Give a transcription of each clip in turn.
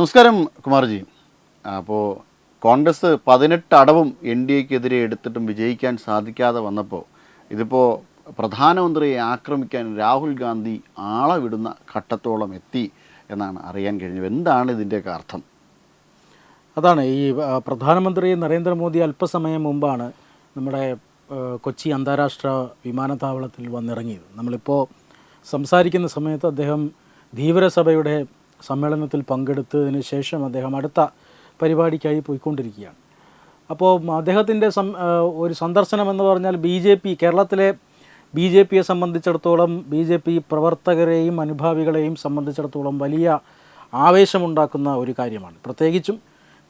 നമസ്കാരം കുമാർജി. അപ്പോൾ Congress 18 അടവും N D എക്കെതിരെ എടുത്തിട്ടും വിജയിക്കാൻ സാധിക്കാതെ വന്നപ്പോൾ ഇതിപ്പോൾ പ്രധാനമന്ത്രിയെ ആക്രമിക്കാൻ രാഹുൽ ഗാന്ധി ആളവിടുന്ന ഘട്ടത്തോളം എത്തി എന്നാണ് അറിയാൻ കഴിഞ്ഞത്. എന്താണ് ഇതിൻ്റെയൊക്കെ അർത്ഥം? അതാണ് ഈ പ്രധാനമന്ത്രി നരേന്ദ്രമോദി അല്പസമയം മുമ്പാണ് നമ്മുടെ കൊച്ചി അന്താരാഷ്ട്ര വിമാനത്താവളത്തിൽ വന്നിറങ്ങിയത്. നമ്മളിപ്പോൾ സംസാരിക്കുന്ന സമയത്ത് അദ്ദേഹം ധീവരസഭയുടെ സമ്മേളനത്തിൽ പങ്കെടുത്തതിന് ശേഷം അദ്ദേഹം അടുത്ത പരിപാടിക്കായി പോയിക്കൊണ്ടിരിക്കുകയാണ്. അപ്പോൾ അദ്ദേഹത്തിൻ്റെ ഒരു സന്ദർശനം എന്ന് പറഞ്ഞാൽ കേരളത്തിലെ ബി ജെ പിയെ സംബന്ധിച്ചിടത്തോളം, ബി ജെ പി പ്രവർത്തകരെയും അനുഭാവികളെയും സംബന്ധിച്ചിടത്തോളം വലിയ ആവേശമുണ്ടാക്കുന്ന ഒരു കാര്യമാണ്. പ്രത്യേകിച്ചും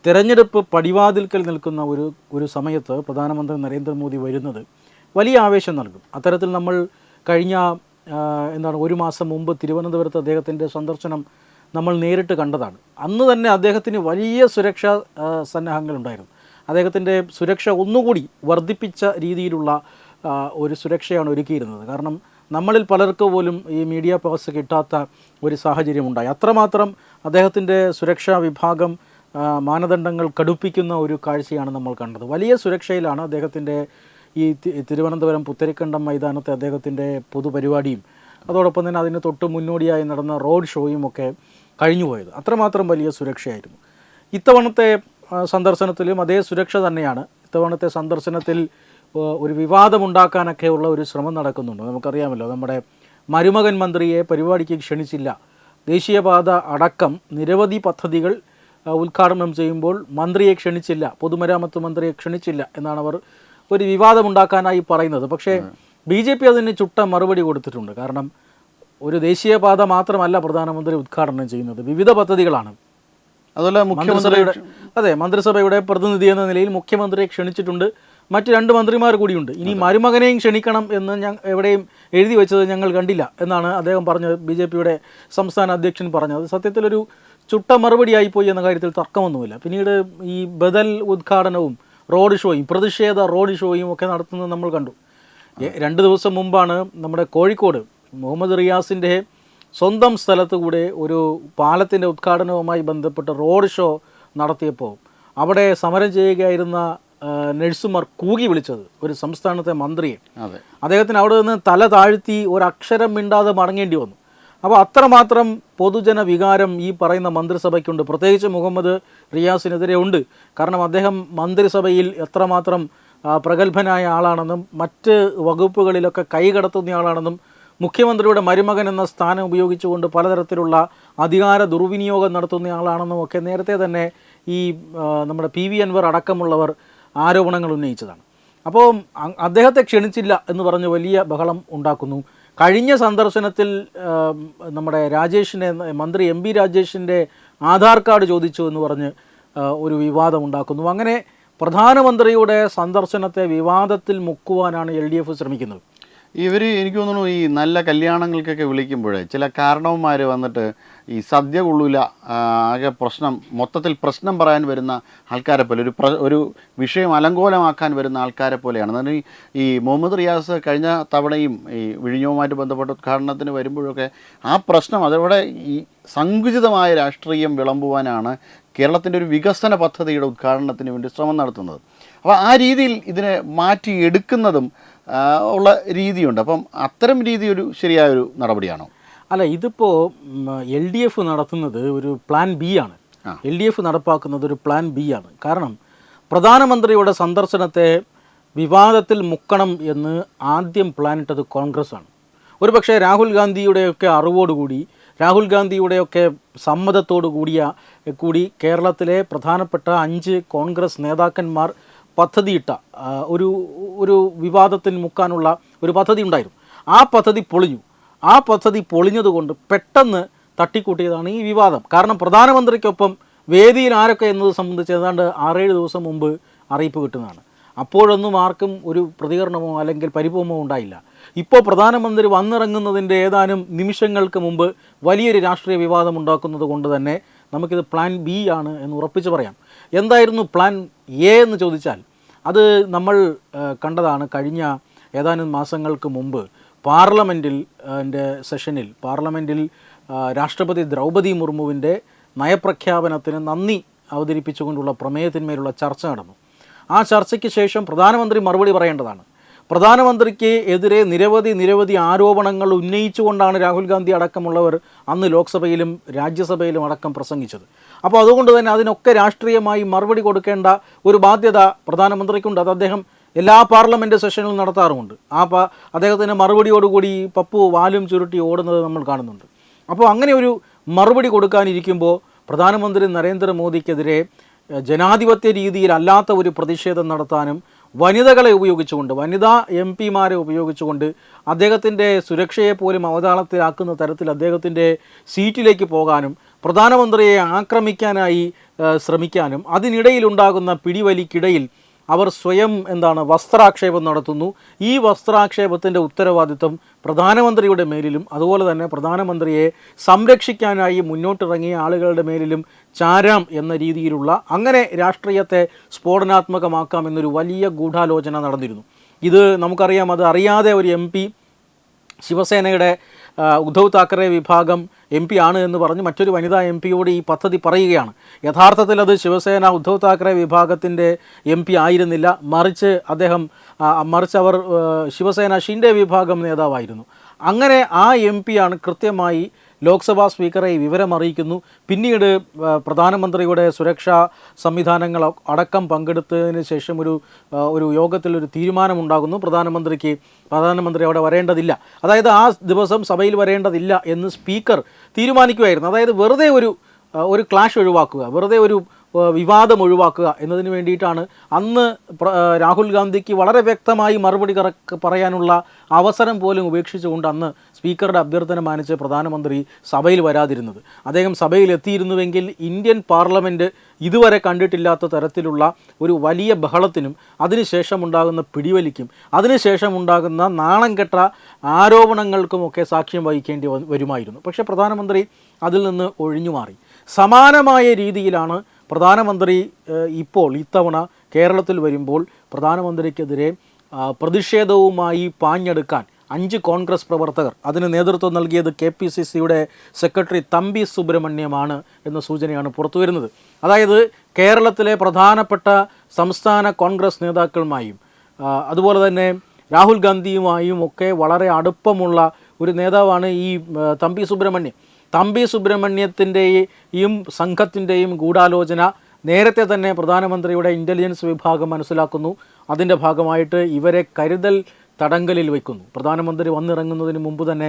തിരഞ്ഞെടുപ്പ് പടിവാതിൽക്കൽ നിൽക്കുന്ന ഒരു സമയത്ത് പ്രധാനമന്ത്രി നരേന്ദ്രമോദി വരുന്നത് വലിയ ആവേശം നൽകും. അത്തരത്തിൽ നമ്മൾ കഴിഞ്ഞ ഒരു മാസം മുമ്പ് തിരുവനന്തപുരത്ത് അദ്ദേഹത്തിൻ്റെ സന്ദർശനം നമ്മൾ നേരിട്ട് കണ്ടതാണ്. അന്ന് തന്നെ അദ്ദേഹത്തിന് വലിയ സുരക്ഷാ സന്നാഹങ്ങളുണ്ടായിരുന്നു. അദ്ദേഹത്തിൻ്റെ സുരക്ഷ ഒന്നുകൂടി വർദ്ധിപ്പിച്ച രീതിയിലുള്ള ഒരു സുരക്ഷയാണ് ഒരുക്കിയിരുന്നത്. കാരണം നമ്മളിൽ പലർക്ക് പോലും ഈ മീഡിയ പാസ് കിട്ടാത്ത ഒരു സാഹചര്യമുണ്ടായി. അത്രമാത്രം അദ്ദേഹത്തിൻ്റെ സുരക്ഷാ വിഭാഗം മാനദണ്ഡങ്ങൾ കടുപ്പിക്കുന്ന ഒരു കാഴ്ചയാണ് നമ്മൾ കണ്ടത്. വലിയ സുരക്ഷയിലാണ് അദ്ദേഹത്തിൻ്റെ ഈ തിരുവനന്തപുരം പുത്തരിക്കണ്ടം മൈതാനത്തെ അദ്ദേഹത്തിൻ്റെ പൊതുപരിപാടിയും അതോടൊപ്പം തന്നെ അതിന് തൊട്ട് മുന്നോടിയായി നടന്ന റോഡ് ഷോയും ഒക്കെ കഴിഞ്ഞുപോയത്. അത്രമാത്രം വലിയ സുരക്ഷയായിരുന്നു. ഇത്തവണത്തെ സന്ദർശനത്തിലും അതേ സുരക്ഷ തന്നെയാണ്. ഇത്തവണത്തെ സന്ദർശനത്തിൽ ഒരു വിവാദമുണ്ടാക്കാനൊക്കെയുള്ള ഒരു ശ്രമം നടക്കുന്നുണ്ട്. നമുക്കറിയാമല്ലോ, നമ്മുടെ മരുമകൻ മന്ത്രിയെ പരിപാടിക്ക് ക്ഷണിച്ചില്ല, ദേശീയപാത അടക്കം നിരവധി പദ്ധതികൾ ഉദ്ഘാടനം ചെയ്യുമ്പോൾ മന്ത്രിയെ ക്ഷണിച്ചില്ല, പൊതുമരാമത്ത് മന്ത്രിയെ ക്ഷണിച്ചില്ല എന്നാണ് അവർ ഒരു വിവാദമുണ്ടാക്കാനായി പറയുന്നത്. പക്ഷേ ബി ജെ പി അതിന് ചുട്ട മറുപടി കൊടുത്തിട്ടുണ്ട്. കാരണം ഒരു ദേശീയപാത മാത്രമല്ല പ്രധാനമന്ത്രി ഉദ്ഘാടനം ചെയ്യുന്നത്, വിവിധ പദ്ധതികളാണ്. അതുപോലെ മന്ത്രിസഭയുടെ പ്രതിനിധി എന്ന നിലയിൽ മുഖ്യമന്ത്രിയെ ക്ഷണിച്ചിട്ടുണ്ട്. മറ്റ് 2 മന്ത്രിമാർ കൂടിയുണ്ട്. ഇനി മരുമകനെയും ക്ഷണിക്കണം എന്ന് എവിടെയും എഴുതി വെച്ചത് ഞങ്ങൾ കണ്ടില്ല എന്നാണ് അദ്ദേഹം പറഞ്ഞത്. ബി ജെ പിയുടെ സംസ്ഥാന അധ്യക്ഷൻ പറഞ്ഞത് സത്യത്തിലൊരു ചുട്ട മറുപടിയായിപ്പോയി എന്ന കാര്യത്തിൽ തർക്കമൊന്നുമില്ല. പിന്നീട് ഈ ബദൽ ഉദ്ഘാടനവും റോഡ് ഷോയും പ്രതിഷേധ റോഡ് ഷോയും ഒക്കെ നടത്തുന്നത് നമ്മൾ കണ്ടു. 2 ദിവസം മുമ്പാണ് നമ്മുടെ കോഴിക്കോട് മുഹമ്മദ് റിയാസിൻ്റെ സ്വന്തം സ്ഥലത്ത് കൂടെ ഒരു പാലത്തിൻ്റെ ഉദ്ഘാടനവുമായി ബന്ധപ്പെട്ട് റോഡ് ഷോ നടത്തിയപ്പോൾ അവിടെ സമരം ചെയ്യുകയായിരുന്ന നഴ്സുമാർ കൂകി വിളിച്ചത് ഒരു സംസ്ഥാനത്തെ മന്ത്രിയെ. അദ്ദേഹത്തിന് അവിടെ നിന്ന് തല താഴ്ത്തി ഒരക്ഷരം മിണ്ടാതെ മടങ്ങേണ്ടി വന്നു. അപ്പോൾ അത്രമാത്രം പൊതുജന വികാരം ഈ പറയുന്ന മന്ത്രിസഭയ്ക്കുണ്ട്. പ്രത്യേകിച്ച് മുഹമ്മദ് റിയാസിനെതിരെ ഉണ്ട്. കാരണം അദ്ദേഹം മന്ത്രിസഭയിൽ എത്രമാത്രം പ്രഗത്ഭനായ ആളാണെന്നും മറ്റ് വകുപ്പുകളിലൊക്കെ കൈകടത്തുന്ന ആളാണെന്നും മുഖ്യമന്ത്രിയുടെ മരുമകൻ എന്ന സ്ഥാനം ഉപയോഗിച്ചുകൊണ്ട് പലതരത്തിലുള്ള അധികാര ദുർവിനിയോഗം നടത്തുന്ന ആളാണെന്നും ഒക്കെ നേരത്തെ തന്നെ ഈ നമ്മുടെ PV അൻവർ അടക്കമുള്ളവർ ആരോപണങ്ങൾ ഉന്നയിച്ചതാണ്. അപ്പോൾ അദ്ദേഹത്തെ ക്ഷണിച്ചില്ല എന്ന് പറഞ്ഞ് വലിയ ബഹളം ഉണ്ടാക്കുന്നു. കഴിഞ്ഞ സന്ദർശനത്തിൽ നമ്മുടെ മന്ത്രി MP രാജേഷിൻ്റെ ആധാർ കാർഡ് ചോദിച്ചു എന്ന് പറഞ്ഞ് ഒരു വിവാദം ഉണ്ടാക്കുന്നു. അങ്ങനെ പ്രധാനമന്ത്രിയുടെ സന്ദർശനത്തെ വിവാദത്തിൽ മുക്കുവാനാണ് LDF ശ്രമിക്കുന്നത്. എനിക്ക് തോന്നുന്നു ഈ നല്ല കല്യാണങ്ങൾക്കൊക്കെ വിളിക്കുമ്പോഴേ ചില കാരണവന്മാർ വന്നിട്ട് ഈ സദ്യ കൊള്ളൂല, ആകെ മൊത്തത്തിൽ പ്രശ്നം പറയാൻ വരുന്ന ആൾക്കാരെ പോലെ, ഒരു വിഷയം അലങ്കോലമാക്കാൻ വരുന്ന ആൾക്കാരെ പോലെയാണ്. എന്നാൽ ഈ മുഹമ്മദ് റിയാസ് കഴിഞ്ഞ തവണയും ഈ വിഴിഞ്ഞവുമായിട്ട് ബന്ധപ്പെട്ട ഉദ്ഘാടനത്തിന് വരുമ്പോഴൊക്കെ ആ പ്രശ്നം അതോടെ ഈ സങ്കുചിതമായ രാഷ്ട്രീയം വിളമ്പുവാനാണ് കേരളത്തിൻ്റെ ഒരു വികസന പദ്ധതിയുടെ ഉദ്ഘാടനത്തിന് വേണ്ടി ശ്രമം നടത്തുന്നത്. അപ്പോൾ ആ രീതിയിൽ ഇതിനെ മാറ്റിയെടുക്കുന്നതും ഉള്ള രീതിയുണ്ട്. അപ്പം അത്തരം രീതി ഒരു ശരിയായൊരു നടപടിയാണോ? അല്ല, ഇതിപ്പോൾ LDF നടത്തുന്നത് ഒരു പ്ലാൻ B ആണ്. LDF നടപ്പാക്കുന്നത് ഒരു പ്ലാൻ B ആണ്. കാരണം പ്രധാനമന്ത്രിയുടെ സന്ദർശനത്തെ വിവാദത്തിൽ മുക്കണം എന്ന് ആദ്യം പ്ലാനിട്ടത് കോൺഗ്രസ് ആണ്. ഒരുപക്ഷെ രാഹുൽ ഗാന്ധിയുടെയൊക്കെ അറിവോടുകൂടി, രാഹുൽ ഗാന്ധിയുടെയൊക്കെ സമ്മതത്തോടു കൂടി കേരളത്തിലെ പ്രധാനപ്പെട്ട 5 കോൺഗ്രസ് നേതാക്കന്മാർ പദ്ധതിയിട്ട ഒരു വിവാദത്തിന് മുക്കാനുള്ള ഒരു പദ്ധതി ഉണ്ടായിരുന്നു. ആ പദ്ധതി പൊളിഞ്ഞു. ആ പദ്ധതി പൊളിഞ്ഞതുകൊണ്ട് പെട്ടെന്ന് തട്ടിക്കൂട്ടിയതാണ് ഈ വിവാദം. കാരണം പ്രധാനമന്ത്രിക്കൊപ്പം വേദിയിൽ ആരൊക്കെ എന്നത് സംബന്ധിച്ച് ഏതാണ്ട് 6-7 ദിവസം മുമ്പ് അറിയിപ്പ് കിട്ടുന്നതാണ്. അപ്പോഴൊന്നും ആർക്കും ഒരു പ്രതികരണമോ അല്ലെങ്കിൽ പരിഭവമോ ഉണ്ടായില്ല. ഇപ്പോൾ പ്രധാനമന്ത്രി വന്നിറങ്ങുന്നതിൻ്റെ ഏതാനും നിമിഷങ്ങൾക്ക് മുമ്പ് വലിയൊരു രാഷ്ട്രീയ വിവാദം ഉണ്ടാക്കുന്നത് കൊണ്ട് തന്നെ നമുക്കിത് പ്ലാൻ B ആണ് എന്ന് ഉറപ്പിച്ച് പറയാം. എന്തായിരുന്നു പ്ലാൻ A എന്ന് ചോദിച്ചാൽ അത് നമ്മൾ കണ്ടതാണ്. കഴിഞ്ഞ ഏതാനും മാസങ്ങൾക്ക് മുമ്പ് പാർലമെൻറ്റിൽ രാഷ്ട്രപതി ദ്രൗപദി മുർമുവിൻ്റെ നയപ്രഖ്യാപനത്തിന് നന്ദി അവതരിപ്പിച്ചുകൊണ്ടുള്ള പ്രമേയത്തിന്മേലുള്ള ചർച്ച നടന്നു. ആ ചർച്ചയ്ക്ക് ശേഷം പ്രധാനമന്ത്രി മറുപടി പറയേണ്ടതാണ്. പ്രധാനമന്ത്രിക്ക് എതിരെ നിരവധി ആരോപണങ്ങൾ ഉന്നയിച്ചുകൊണ്ടാണ് രാഹുൽ ഗാന്ധി അടക്കമുള്ളവർ അന്ന് ലോക്സഭയിലും രാജ്യസഭയിലും അടക്കം പ്രസംഗിച്ചത്. അപ്പോൾ അതുകൊണ്ട് തന്നെ അതിനൊക്കെ രാഷ്ട്രീയമായി മറുപടി കൊടുക്കേണ്ട ഒരു ബാധ്യത പ്രധാനമന്ത്രിക്കുണ്ട്. അത് അദ്ദേഹം എല്ലാ പാർലമെൻറ്റ് സെഷനിലും നടത്താറുമുണ്ട്. അദ്ദേഹത്തിൻ്റെ മറുപടിയോടുകൂടി പപ്പു വാലും ചുരുട്ടി ഓടുന്നത് നമ്മൾ കാണുന്നുണ്ട്. അപ്പോൾ അങ്ങനെ ഒരു മറുപടി കൊടുക്കാനിരിക്കുമ്പോൾ പ്രധാനമന്ത്രി നരേന്ദ്രമോദിക്കെതിരെ ജനാധിപത്യ രീതിയിലല്ലാത്ത ഒരു പ്രതിഷേധം നടത്താനും വനിതകളെ ഉപയോഗിച്ചുകൊണ്ട്, വനിതാ എം പിമാരെ ഉപയോഗിച്ചുകൊണ്ട് അദ്ദേഹത്തിൻ്റെ സുരക്ഷയെ പോലും അവതാളത്തിലാക്കുന്ന തരത്തിൽ അദ്ദേഹത്തിൻ്റെ സീറ്റിലേക്ക് പോകാനും പ്രധാനമന്ത്രിയെ ആക്രമിക്കാനായി ശ്രമിക്കാനും അതിനിടയിലുണ്ടാകുന്ന പിടിവലിക്കിടയിൽ അവർ സ്വയം വസ്ത്രാക്ഷേപം നടത്തുന്നു. ഈ വസ്ത്രാക്ഷേപത്തിൻ്റെ ഉത്തരവാദിത്വം പ്രധാനമന്ത്രിയുടെ മേലിലും അതുപോലെ തന്നെ പ്രധാനമന്ത്രിയെ സംരക്ഷിക്കാനായി മുന്നോട്ടിറങ്ങിയ ആളുകളുടെ മേലിലും ചാരാം എന്ന രീതിയിലുള്ള, അങ്ങനെ രാഷ്ട്രീയത്തെ സ്ഫോടനാത്മകമാക്കാം എന്നൊരു വലിയ ഗൂഢാലോചന നടന്നിരുന്നു. ഇത് നമുക്കറിയാം. അത് അറിയാതെ ഒരു എം പി ശിവസേനയുടെ ഉദ്ധവ് താക്കറെ വിഭാഗം എം പി ആണ് എന്ന് പറഞ്ഞ് മറ്റൊരു വനിതാ എം പിയോട് ഈ പദ്ധതി പറയുകയാണ്. യഥാർത്ഥത്തിൽ അത് ശിവസേന ഉദ്ധവ് താക്കറെ വിഭാഗത്തിൻ്റെ എം പി ആയിരുന്നില്ല, മറിച്ച് അവർ ശിവസേന ഷിൻഡെ വിഭാഗം നേതാവായിരുന്നു. അങ്ങനെ ആ എം പിയാണ് കൃത്യമായി ലോക്സഭാ സ്പീക്കറെ വിവരം അറിയിക്കുന്നു. പിന്നീട് പ്രധാനമന്ത്രിയുടെ സുരക്ഷാ സംവിധാനങ്ങൾ അടക്കം പങ്കെടുത്തതിന് ശേഷം ഒരു യോഗത്തിൽ ഒരു തീരുമാനമുണ്ടാകുന്നു. പ്രധാനമന്ത്രി അവിടെ വരേണ്ടതില്ല, അതായത് ആ ദിവസം സഭയിൽ വരേണ്ടതില്ല എന്ന് സ്പീക്കർ തീരുമാനിക്കുകയായിരുന്നു. അതായത് വെറുതെ ഒരു ക്ലാഷ് ഒഴിവാക്കുക, വെറുതെ ഒരു വിവാദം ഒഴിവാക്കുക എന്നതിന് വേണ്ടിയിട്ടാണ് അന്ന് രാഹുൽ ഗാന്ധിക്ക് വളരെ വ്യക്തമായി മറുപടി പറയാനുള്ള അവസരം പോലും ഉപേക്ഷിച്ചുകൊണ്ട് അന്ന് സ്പീക്കറുടെ അഭ്യർത്ഥന മാനിച്ച് പ്രധാനമന്ത്രി സഭയിൽ വരാതിരുന്നത്. അദ്ദേഹം സഭയിൽ എത്തിയിരുന്നുവെങ്കിൽ ഇന്ത്യൻ പാർലമെൻറ്റ് ഇതുവരെ കണ്ടിട്ടില്ലാത്ത തരത്തിലുള്ള ഒരു വലിയ ബഹളത്തിനും അതിനുശേഷം ഉണ്ടാകുന്ന പിടിവലിക്കും അതിനുശേഷം ഉണ്ടാകുന്ന നാണം കെട്ട ആരോപണങ്ങൾക്കുമൊക്കെ സാക്ഷ്യം വഹിക്കേണ്ടി വരുമായിരുന്നു. പക്ഷേ പ്രധാനമന്ത്രി അതിൽ നിന്ന് ഒഴിഞ്ഞു മാറി. സമാനമായ രീതിയിലാണ് പ്രധാനമന്ത്രി ഇത്തവണ കേരളത്തിൽ വരുമ്പോൾ പ്രധാനമന്ത്രിക്കെതിരെ പ്രതിഷേധവുമായി പാഞ്ഞെടുക്കാൻ 5 കോൺഗ്രസ് പ്രവർത്തകർ, അതിന് നേതൃത്വം നൽകിയത് KPCCയുടെ സെക്രട്ടറി തമ്പി സുബ്രഹ്മണ്യമാണ് എന്ന സൂചനയാണ് പുറത്തു വരുന്നത്. അതായത് കേരളത്തിലെ പ്രധാനപ്പെട്ട സംസ്ഥാന കോൺഗ്രസ് നേതാക്കളുമായും അതുപോലെ തന്നെ രാഹുൽ ഗാന്ധിയുമായും ഒക്കെ വളരെ അടുപ്പമുള്ള ഒരു നേതാവാണ് ഈ തമ്പി സുബ്രഹ്മണ്യത്തിൻ്റെയും സംഘത്തിൻ്റെയും ഗൂഢാലോചന നേരത്തെ തന്നെ പ്രധാനമന്ത്രിയുടെ ഇൻ്റലിജൻസ് വിഭാഗം മനസ്സിലാക്കുന്നു. അതിൻ്റെ ഭാഗമായിട്ട് ഇവരെ കരുതൽ തടങ്കലിൽ വയ്ക്കുന്നു. പ്രധാനമന്ത്രി വന്നിറങ്ങുന്നതിന് മുമ്പ് തന്നെ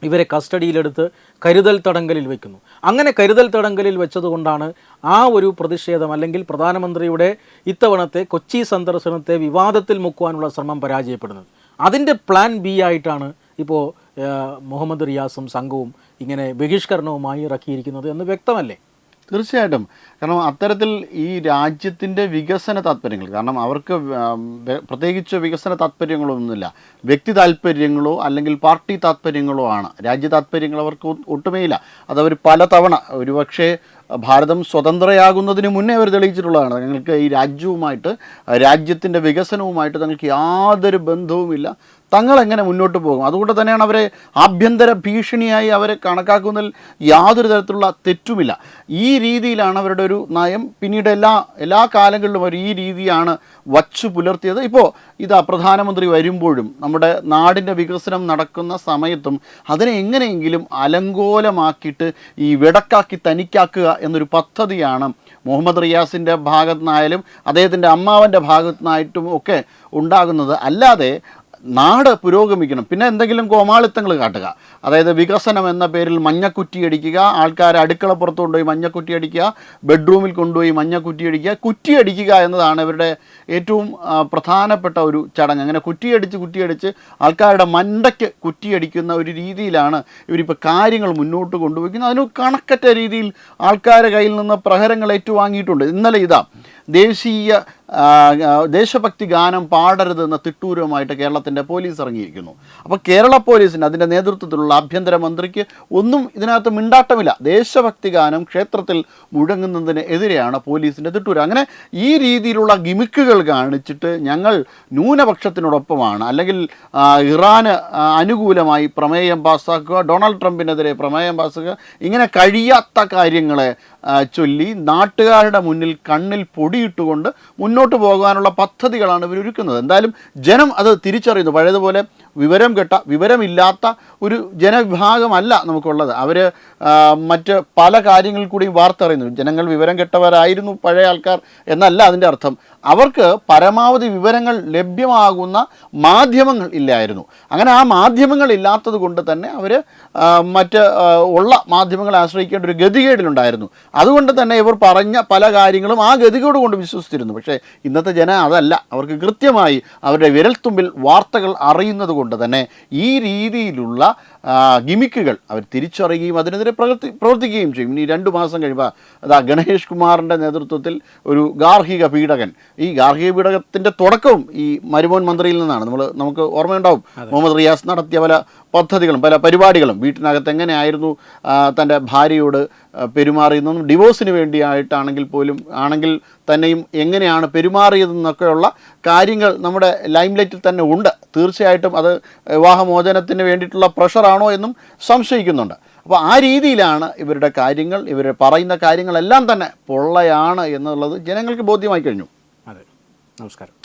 ഇവരെ കസ്റ്റഡിയിലെടുത്ത് കരുതൽ തടങ്കലിൽ വയ്ക്കുന്നു. അങ്ങനെ കരുതൽ തടങ്കലിൽ വെച്ചതുകൊണ്ടാണ് ആ ഒരു പ്രതിഷേധം, അല്ലെങ്കിൽ പ്രധാനമന്ത്രിയുടെ ഇത്തവണത്തെ കൊച്ചി സന്ദർശനത്തെ വിവാദത്തിൽ മുക്കുവാനുള്ള ശ്രമം പരാജയപ്പെടുന്നത്. അതിൻ്റെ പ്ലാൻ ബി ആയിട്ടാണ് ഇപ്പോൾ മുഹമ്മദ് റിയാസും സംഘവും ഇങ്ങനെ ബഹിഷ്കരണവുമായി ഇറക്കിയിരിക്കുന്നത് എന്ന് വ്യക്തമല്ലേ? തീർച്ചയായിട്ടും. കാരണം അത്തരത്തിൽ ഈ രാജ്യത്തിൻ്റെ വികസന താല്പര്യങ്ങൾ, കാരണം അവർക്ക് പ്രത്യേകിച്ച് വികസന താല്പര്യങ്ങളൊന്നുമില്ല, വ്യക്തി താല്പര്യങ്ങളോ അല്ലെങ്കിൽ പാർട്ടി താല്പര്യങ്ങളോ ആണ്. രാജ്യ താല്പര്യങ്ങൾ അവർക്ക് ഒട്ടുമേയില്ല. അതവർ പലതവണ, ഒരുപക്ഷെ ഭാരതം സ്വതന്ത്രയാകുന്നതിന് മുന്നേ അവർ തെളിയിച്ചിട്ടുള്ളതാണ്. ഞങ്ങൾക്ക് ഈ രാജ്യത്തിൻ്റെ വികസനവുമായിട്ട് തങ്ങൾക്ക് യാതൊരു ബന്ധവുമില്ല, തങ്ങളെങ്ങനെ മുന്നോട്ട് പോകും. അതുകൊണ്ട് തന്നെയാണ് അവരെ ആഭ്യന്തര ഭീഷണിയായി അവരെ കണക്കാക്കുന്നതിൽ യാതൊരു തരത്തിലുള്ള തെറ്റുമില്ല. ഈ രീതിയിലാണ് അവരുടെ ഒരു നയം. പിന്നീട് എല്ലാ കാലങ്ങളിലും അവർ ഈ രീതിയാണ് വച്ചു പുലർത്തിയത്. ഇപ്പോൾ പ്രധാനമന്ത്രി വരുമ്പോഴും നമ്മുടെ നാടിൻ്റെ വികസനം നടക്കുന്ന സമയത്തും അതിനെ എങ്ങനെയെങ്കിലും അലങ്കോലമാക്കിയിട്ട് ഈ വെടക്കാക്കി തനിക്കാക്കുക എന്നൊരു പദ്ധതിയാണ് മുഹമ്മദ് റിയാസിൻ്റെ ഭാഗത്തുനിന്നായാലും അദ്ദേഹത്തിൻ്റെ അമ്മാവൻ്റെ ഭാഗത്തുനിന്നായിട്ടും ഒക്കെ ഉണ്ടാകുന്നത്. അല്ലാതെ നാട് പുരോഗമിക്കണം, പിന്നെ എന്തെങ്കിലും കോമാളിത്തങ്ങൾ കാട്ടുക, അതായത് വികസനം എന്ന പേരിൽ മഞ്ഞക്കുറ്റി അടിക്കുക, ആൾക്കാരെ അടുക്കളപ്പുറത്ത് കൊണ്ടുപോയി മഞ്ഞക്കുറ്റി അടിക്കുക, ബെഡ്റൂമിൽ കൊണ്ടുപോയി മഞ്ഞക്കുറ്റി അടിക്കുക, കുറ്റി അടിക്കുക എന്നതാണ് ഇവരുടെ ഏറ്റവും പ്രധാനപ്പെട്ട ഒരു ചടങ്ങ്. അങ്ങനെ കുറ്റിയടിച്ച് ആൾക്കാരുടെ മണ്ടയ്ക്ക് കുറ്റിയടിക്കുന്ന ഒരു രീതിയിലാണ് ഇവരിപ്പോൾ കാര്യങ്ങൾ മുന്നോട്ട് കൊണ്ടുപോയിരിക്കുന്നത്. അതിന് കണക്കറ്റ രീതിയിൽ ആൾക്കാരുടെ കയ്യിൽ നിന്ന് പ്രഹരങ്ങൾ ഏറ്റുവാങ്ങിയിട്ടുണ്ട്. ഇന്നലെ ദേശീയ ദേശഭക്തി ഗാനം പാടരുതെന്ന തിട്ടൂരവുമായിട്ട് കേരളത്തിൻ്റെ പോലീസ് ഇറങ്ങിയിരിക്കുന്നു. അപ്പോൾ കേരള പോലീസിന് അതിൻ്റെ നേതൃത്വത്തിലുള്ള ആഭ്യന്തരമന്ത്രിക്ക് ഒന്നും ഇതിനകത്ത് മിണ്ടാട്ടമില്ല. ദേശഭക്തി ഗാനം ക്ഷേത്രത്തിൽ മുഴങ്ങുന്നതിന് എതിരെയാണ് പോലീസിൻ്റെ തിട്ടൂരം. അങ്ങനെ ഈ രീതിയിലുള്ള ഗിമിക്കുകൾ കാണിച്ചിട്ട് ഞങ്ങൾ ന്യൂനപക്ഷത്തിനോടൊപ്പമാണ്, അല്ലെങ്കിൽ ഇറാന് അനുകൂലമായി പ്രമേയം പാസ്സാക്കുക, ഡൊണാൾഡ് ട്രംപിനെതിരെ പ്രമേയം പാസ്സാക്കുക, ഇങ്ങനെ കഴിയാത്ത കാര്യങ്ങളെ ചൊല്ലി നാട്ടുകാരുടെ മുന്നിൽ കണ്ണിൽ പൊടിയിട്ടുകൊണ്ട് മുന്നോട്ട് പോകാനുള്ള പദ്ധതികളാണ് ഇവരൊരുക്കുന്നത്. എന്തായാലും ജനം അത് തിരിച്ചറിയുന്നു. പഴയതുപോലെ വിവരമില്ലാത്ത ഒരു ജനവിഭാഗമല്ല നമുക്കുള്ളത്. അവർ മറ്റ് പല കാര്യങ്ങളിൽ കൂടിയും വാർത്ത അറിയുന്നു. ജനങ്ങൾ വിവരം കെട്ടവരായിരുന്നു പഴയ ആൾക്കാർ എന്നല്ല അതിൻ്റെ അർത്ഥം. അവർക്ക് പരമാവധി വിവരങ്ങൾ ലഭ്യമാകുന്ന മാധ്യമങ്ങൾ ഇല്ലായിരുന്നു. അങ്ങനെ ആ മാധ്യമങ്ങൾ ഇല്ലാത്തത് കൊണ്ട് തന്നെ അവർ മറ്റ് ഉള്ള മാധ്യമങ്ങളെ ആശ്രയിക്കേണ്ട ഒരു ഗതികേടിലുണ്ടായിരുന്നു. അതുകൊണ്ട് തന്നെ ഇവർ പറഞ്ഞ പല കാര്യങ്ങളും ആ ഗതികേട് കൊണ്ട് വിശ്വസിച്ചിരുന്നു. പക്ഷേ ഇന്നത്തെ ജനം അതല്ല. അവർക്ക് കൃത്യമായി അവരുടെ വിരൽത്തുമ്പിൽ വാർത്തകൾ അറിയുന്നത് കൊണ്ട് തന്നെ ഈ രീതിയിലുള്ള ഗിമിക്കുകൾ അവർ തിരിച്ചറിയുകയും അതിനെതിരെ പ്രവർത്തിക്കുകയും ചെയ്യും. ഇനി 2 മാസം കഴിയുമ്പോൾ അതാ ഗണേഷ് കുമാറിൻ്റെ നേതൃത്വത്തിൽ ഒരു ഗാർഹിക പീഡകൻ, ഈ ഗാർഹിക പീഡകത്തിൻ്റെ തുടക്കവും ഈ മരുമോൻ മന്ത്രിയിൽ നിന്നാണ്. നമുക്ക് ഓർമ്മയുണ്ടാവും മുഹമ്മദ് റിയാസ് നടത്തിയ പല പദ്ധതികളും പല പരിപാടികളും, വീട്ടിനകത്ത് എങ്ങനെയായിരുന്നു തൻ്റെ ഭാര്യയോട് പെരുമാറിയതെന്നും ഡിവോഴ്സിന് ആണെങ്കിൽ തന്നെയും എങ്ങനെയാണ് പെരുമാറിയതെന്നൊക്കെയുള്ള കാര്യങ്ങൾ നമ്മുടെ ലൈംലൈറ്റിൽ തന്നെ ഉണ്ട്. തീർച്ചയായിട്ടും അത് വിവാഹമോചനത്തിന് വേണ്ടിയിട്ടുള്ള പ്രഷറാണോ എന്നും സംശയിക്കുന്നുണ്ട്. അപ്പോൾ ആ രീതിയിലാണ് ഇവരുടെ കാര്യങ്ങൾ, ഇവർ പറയുന്ന കാര്യങ്ങളെല്ലാം തന്നെ പൊള്ളയാണ് എന്നുള്ളത് ജനങ്ങൾക്ക് ബോധ്യമായി കഴിഞ്ഞു. അതെ. നമസ്കാരം.